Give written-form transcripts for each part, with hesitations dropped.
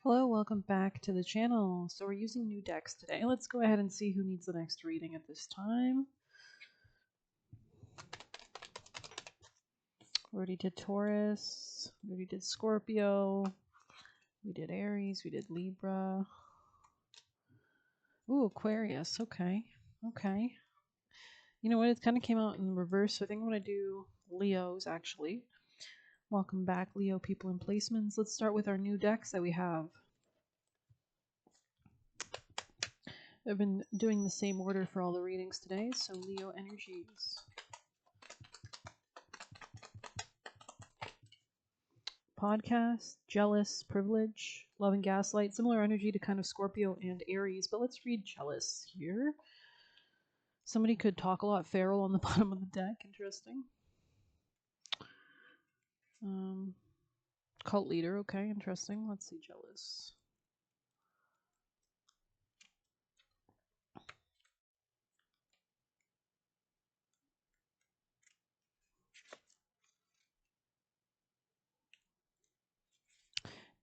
Hello, welcome back to the channel. So we're using new decks today. Let's go ahead and see who needs the next reading at this time. We already did Taurus, we already did Scorpio, we did Aries, we did Libra. Ooh, Aquarius, okay. Okay. You know what, it kind of came out in reverse, so I think I'm going to do Leos, actually. Welcome back, Leo people and placements. Let's start with our new decks that we have. I've been doing the same order for all the readings today, so Leo energies. Podcast, jealous, privilege, love and gaslight, similar energy to kind of Scorpio and Aries, but let's read jealous here. Somebody could talk a lot feral on the bottom of the deck. Interesting. Cult leader, okay, interesting. Let's see, jealous.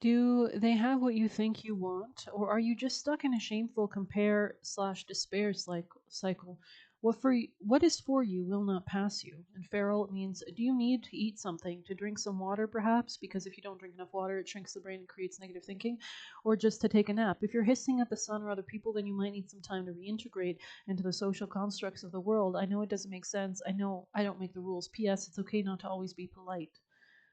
Do they have what you think you want, or are you just stuck in a shameful compare/despair cycle? What is for you will not pass you. And feral means, do you need to eat something, to drink some water perhaps? Because if you don't drink enough water, it shrinks the brain and creates negative thinking, or just to take a nap. If you're hissing at the sun or other people, then you might need some time to reintegrate into the social constructs of the world. I know it doesn't make sense. I know I don't make the rules. P.S. It's okay not to always be polite.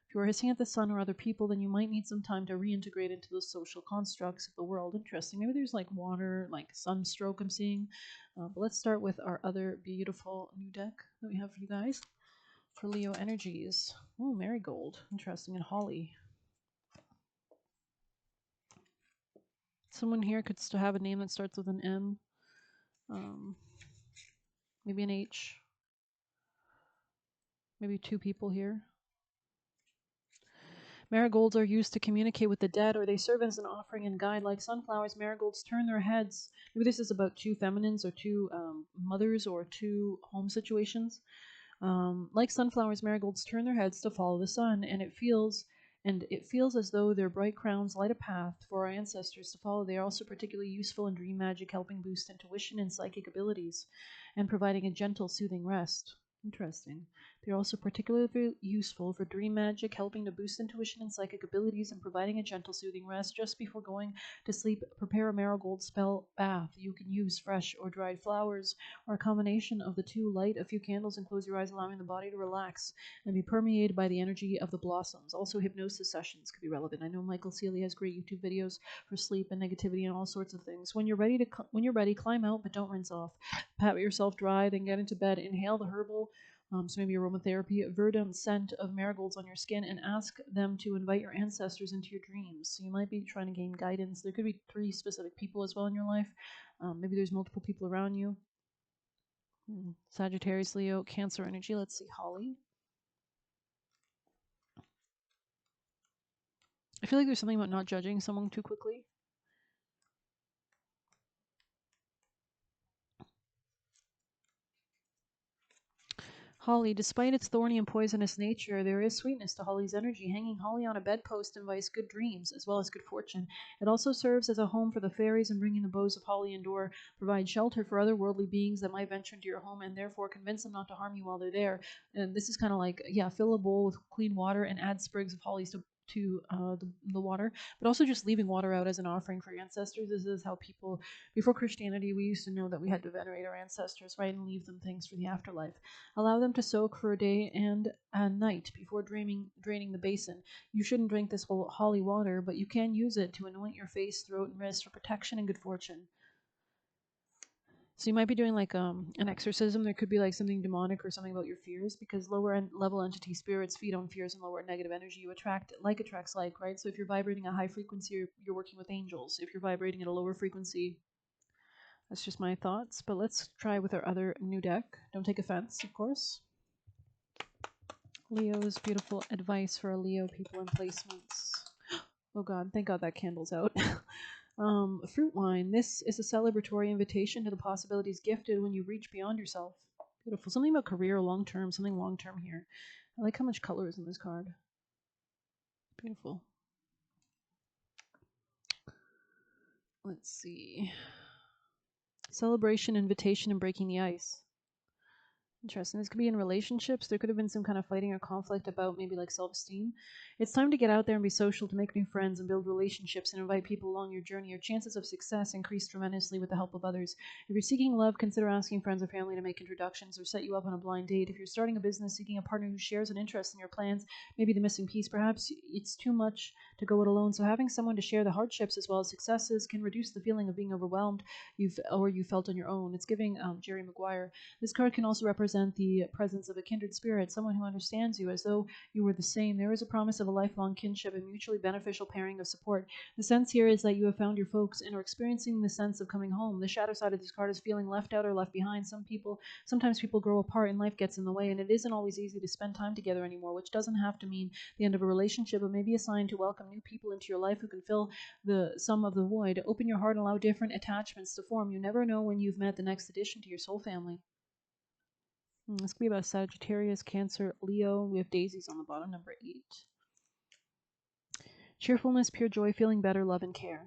If you are hissing at the sun or other people, then you might need some time to reintegrate into the social constructs of the world. Interesting. Maybe there's like water, like sunstroke I'm seeing. But let's start with our other beautiful new deck that we have for you guys for Leo energies. Oh, Marigold. Interesting. And Holly. Someone here could still have a name that starts with an M. Maybe an H. Maybe two people here. Marigolds are used to communicate with the dead, or they serve as an offering and guide. Like sunflowers, marigolds turn their heads. Maybe this is about two feminines or two mothers or two home situations. Like sunflowers, marigolds turn their heads to follow the sun, and it feels as though their bright crowns light a path for our ancestors to follow. They are also particularly useful in dream magic, helping boost intuition and psychic abilities, and providing a gentle, soothing rest. Interesting. They're also particularly useful for dream magic, helping to boost intuition and psychic abilities, and providing a gentle, soothing rest just before going to sleep. Prepare a marigold spell bath. You can use fresh or dried flowers, or a combination of the two. Light a few candles and close your eyes, allowing the body to relax and be permeated by the energy of the blossoms. Also, hypnosis sessions could be relevant. I know Michael Sealy has great YouTube videos for sleep and negativity and all sorts of things. When you're ready, climb out, but don't rinse off. Pat yourself dry, then get into bed. Inhale the herbal, so maybe aromatherapy, verdant scent of marigolds on your skin, and ask them to invite your ancestors into your dreams. So you might be trying to gain guidance. There could be 3 specific people as well in your life. Maybe there's multiple people around you. Sagittarius, Leo, Cancer energy. Let's see, Holly. I feel like there's something about not judging someone too quickly. Holly, despite its thorny and poisonous nature, there is sweetness to Holly's energy. Hanging holly on a bedpost invites good dreams as well as good fortune. It also serves as a home for the fairies, and bringing the boughs of holly indoor provide shelter for other worldly beings that might venture into your home, and therefore convince them not to harm you while they're there. And this is kind of like, yeah, fill a bowl with clean water and add sprigs of hollies to the water, but also just leaving water out as an offering for your ancestors. This is how people, before Christianity, we used to know that we had to venerate our ancestors, right, and leave them things for the afterlife. Allow them to soak for a day and a night before draining the basin. You shouldn't drink this whole holly water, but you can use it to anoint your face, throat, and wrist for protection and good fortune. So you might be doing like an exorcism. There could be like something demonic or something about your fears, because level entity spirits feed on fears and lower negative energy. You attracts like, right? So if you're vibrating a high frequency, you're working with angels. If you're vibrating at a lower frequency, that's just my thoughts. But let's try with our other new deck. Don't take offense, of course. Leo's beautiful advice for a Leo people in placements. Oh God, thank God that candle's out. Fruit wine. This is a celebratory invitation to the possibilities gifted when you reach beyond yourself. Beautiful. Something about career, long term, something long term here. I like how much color is in this card. Beautiful. Let's see. Celebration, invitation, and breaking the ice. Interesting. This could be in relationships. There could have been some kind of fighting or conflict about maybe like self esteem. It's time to get out there and be social, to make new friends and build relationships and invite people along your journey. Your chances of success increase tremendously with the help of others. If you're seeking love, consider asking friends or family to make introductions or set you up on a blind date. If you're starting a business, seeking a partner who shares an interest in your plans, maybe the missing piece. Perhaps it's too much to go it alone. So having someone to share the hardships as well as successes can reduce the feeling of being overwhelmed you felt on your own. It's giving Jerry Maguire. This card can also represent the presence of a kindred spirit, someone who understands you as though you were the same. There is a promise of a lifelong kinship and mutually beneficial pairing of support. The sense here is that you have found your folks and are experiencing the sense of coming home. The shadow side of this card is feeling left out or left behind. Sometimes people grow apart and life gets in the way, and it isn't always easy to spend time together anymore, which doesn't have to mean the end of a relationship, but maybe a sign to welcome new people into your life who can fill the sum of the void. Open your heart and allow different attachments to form. You never know when you've met the next addition to your soul family. This could be about Sagittarius, Cancer, Leo. We have daisies on the bottom, number 8. Cheerfulness, pure joy, feeling better, love, and care.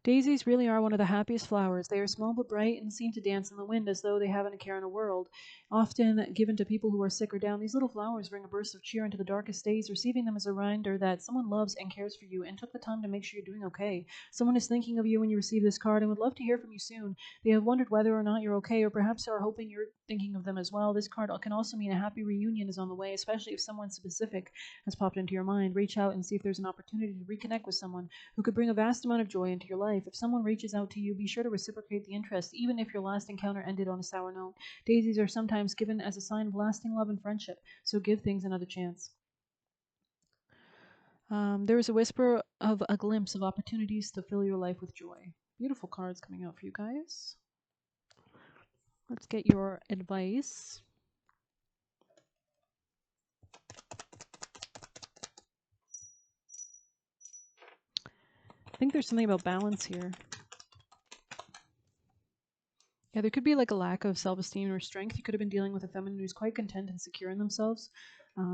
Daisies really are one of the happiest flowers. They are small but bright and seem to dance in the wind as though they haven't a care in the world. Often given to people who are sick or down, these little flowers bring a burst of cheer into the darkest days, receiving them as a reminder that someone loves and cares for you and took the time to make sure you're doing okay. Someone is thinking of you when you receive this card and would love to hear from you soon. They have wondered whether or not you're okay, or perhaps are hoping you're thinking of them as well. This card can also mean a happy reunion is on the way, especially if someone specific has popped into your mind. Reach out and see if there's an opportunity to reconnect with someone who could bring a vast amount of joy into your life. If someone reaches out to you, be sure to reciprocate the interest, even if your last encounter ended on a sour note. Daisies are sometimes given as a sign of lasting love and friendship, so give things another chance. There is a whisper of a glimpse of opportunities to fill your life with joy. Beautiful cards coming out for you guys. Let's get your advice. I think there's something about balance here. Yeah, there could be like a lack of self-esteem or strength. You could have been dealing with a feminine who's quite content and secure in themselves.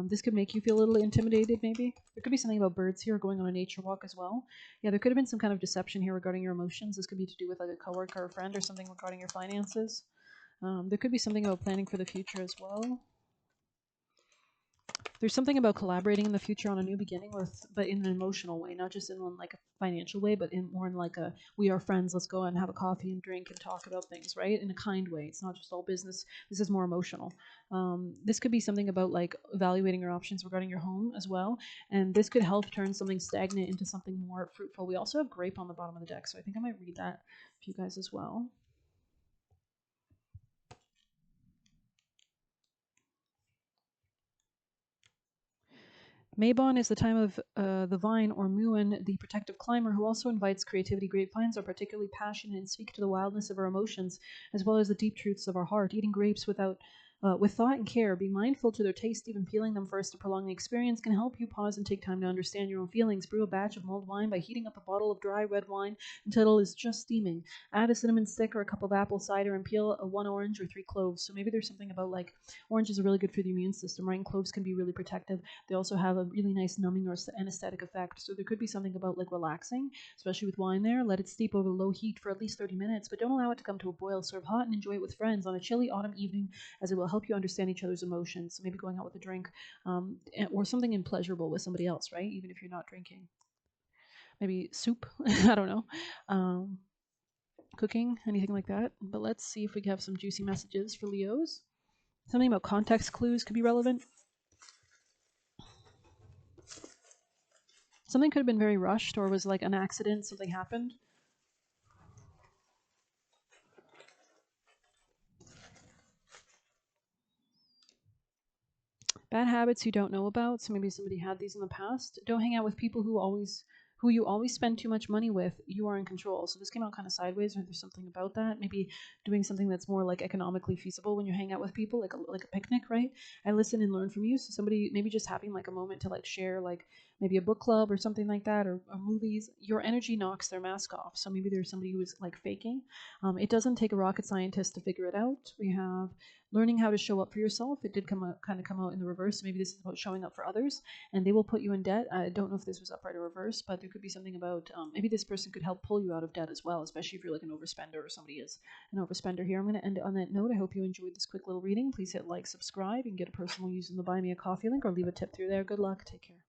This could make you feel a little intimidated, maybe. There could be something about birds here, going on a nature walk as well. Yeah, there could have been some kind of deception here regarding your emotions. This could be to do with like a coworker or friend or something regarding your finances. There could be something about planning for the future as well. There's something about collaborating in the future on a new beginning but in an emotional way, not just in like a financial way, but more in like a, we are friends, let's go out and have a coffee and drink and talk about things, right? In a kind way. It's not just all business. This is more emotional. This could be something about like evaluating your options regarding your home as well. And this could help turn something stagnant into something more fruitful. We also have grape on the bottom of the deck, so I think I might read that for you guys as well. Mabon is the time of the vine, or Muin, the protective climber, who also invites creativity. Grapevines are particularly passionate and speak to the wildness of our emotions, as well as the deep truths of our heart. Eating grapes with thought and care, being mindful to their taste, even peeling them first to prolong the experience, can help you pause and take time to understand your own feelings. Brew a batch of mulled wine by heating up a bottle of dry red wine until it is just steaming. Add a cinnamon stick or a cup of apple cider and peel one orange or 3 cloves. So maybe there's something about like oranges are really good for the immune system, right? And cloves can be really protective. They also have a really nice numbing or anesthetic effect. So there could be something about like relaxing, especially with wine there. Let it steep over low heat for at least 30 minutes, but don't allow it to come to a boil. Serve hot and enjoy it with friends on a chilly autumn evening, as it will help you understand each other's emotions. So maybe going out with a drink or something pleasurable with somebody else, right? Even if you're not drinking. Maybe soup. I don't know. Cooking, anything like that. But let's see if we have some juicy messages for Leos. Something about context clues could be relevant. Something could have been very rushed or was like an accident, something happened. Bad habits you don't know about, so maybe somebody had these in the past. Don't hang out with people who you always spend too much money with. You are in control. So this came out kind of sideways, or there's something about that. Maybe doing something that's more like economically feasible when you hang out with people, like a picnic, right? I listen and learn from you. So somebody maybe just having like a moment to like share like maybe a book club or something like that, or movies, your energy knocks their mask off. So maybe there's somebody who is like faking. It doesn't take a rocket scientist to figure it out. We have learning how to show up for yourself. It did come out in the reverse. Maybe this is about showing up for others, and they will put you in debt. I don't know if this was upright or reverse, but there could be something about maybe this person could help pull you out of debt as well, especially if you're like an overspender or somebody is an overspender here. I'm going to end it on that note. I hope you enjoyed this quick little reading. Please hit like, subscribe. You can get a personal using the Buy Me a Coffee link or leave a tip through there. Good luck. Take care.